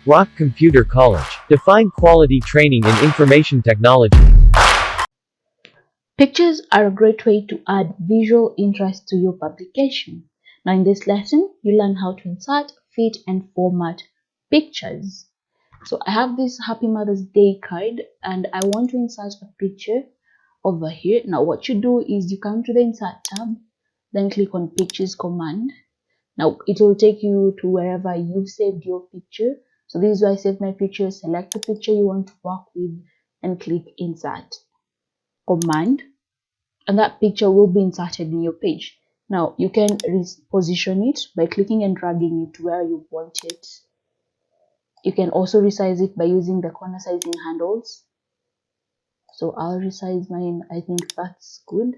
Rock Computer College. Define quality training in information technology. Pictures are a great way to add visual interest to your publication. Now in this lesson, you learn how to insert, fit, and format pictures. So I have this Happy Mother's Day card and I want to insert a picture over here. Now what you do is you come to the Insert tab, then click on Pictures command. Now it will take you to wherever you've saved your picture. So this is where I saved my picture. Select the picture you want to work with and click Insert command, and that picture will be inserted in your page. Now you can reposition it by clicking and dragging it where you want it. You can also resize it by using the corner sizing handles. So I'll resize mine. I think that's good.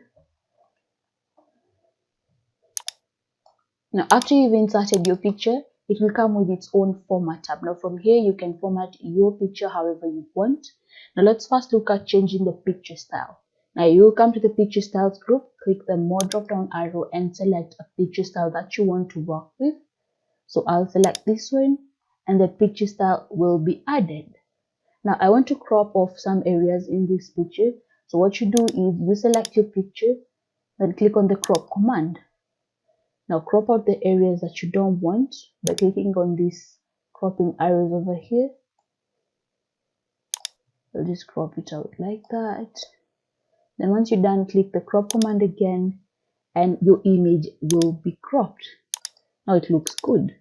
Now after you've inserted your picture, it will come with its own format tab. Now from here you can format your picture however you want. Now let's first look at changing the picture style. Now you will come to the picture styles group, click the more drop down arrow and select a picture style that you want to work with. So I'll select this one and the picture style will be added. Now I want to crop off some areas in this picture. So what you do is you select your picture, then click on the crop command. Now crop out the areas that you don't want by clicking on these cropping arrows over here. I'll just crop it out like that. Then once you're done, click the crop command again and your image will be cropped. Now it looks good.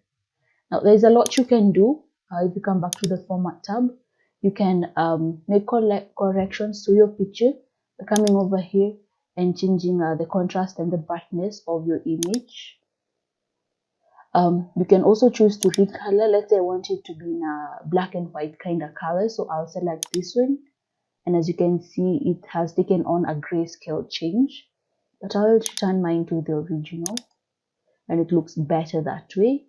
Now there's a lot you can do. If you come back to the format tab, you can make corrections to your picture by coming over here and changing the contrast and the brightness of your image. You can also choose to recolor. Let's say I want it to be in a black and white kind of color, so I'll select this one, and as you can see it has taken on a grayscale change, but I'll return mine to the original and it looks better that way.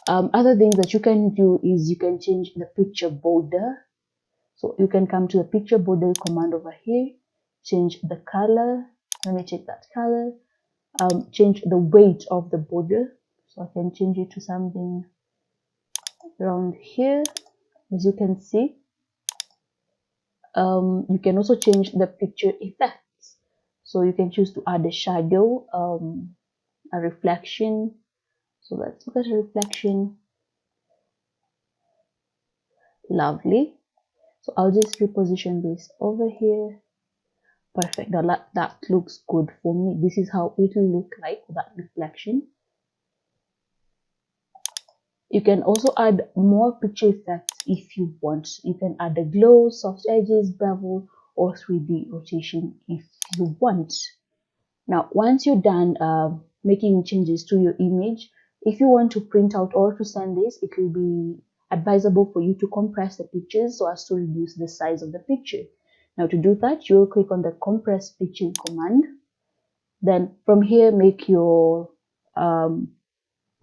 Other things that you can do is you can change the picture border. So you can come to the picture border command over here, change the color. Let me check that color. Change the weight of the border, so I can change it to something around here. As you can see, you can also change the picture effects, so you can choose to add a shadow, a reflection. So let's look at a reflection. Lovely. So I'll just reposition this over here. Perfect. Now that looks good for me. This is how it will look like, that reflection. You can also add more picture effects if you want. You can add a glow, soft edges, bevel, or 3D rotation if you want. Now once you're done making changes to your image, if you want to print out or to send this, it will be advisable for you to compress the pictures so as to reduce the size of the picture. Now to do that, you'll click on the compress picture command. Then from here, make your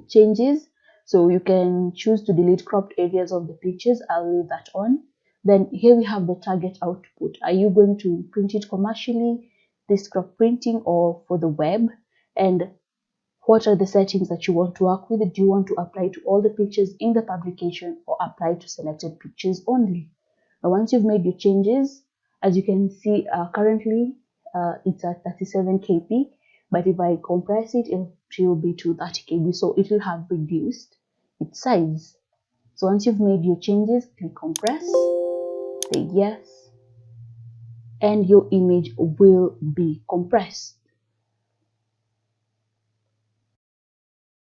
changes. So you can choose to delete cropped areas of the pictures. I'll leave that on. Then here we have the target output. Are you going to print it commercially, desktop printing, or for the web? And what are the settings that you want to work with? Do you want to apply to all the pictures in the publication or apply to selected pictures only? Now once you've made your changes, as you can see, currently it's at 37 kb, but if I compress it, it will be to 30 kb, so it will have reduced its size. So once you've made your changes, click compress, say yes, and your image will be compressed.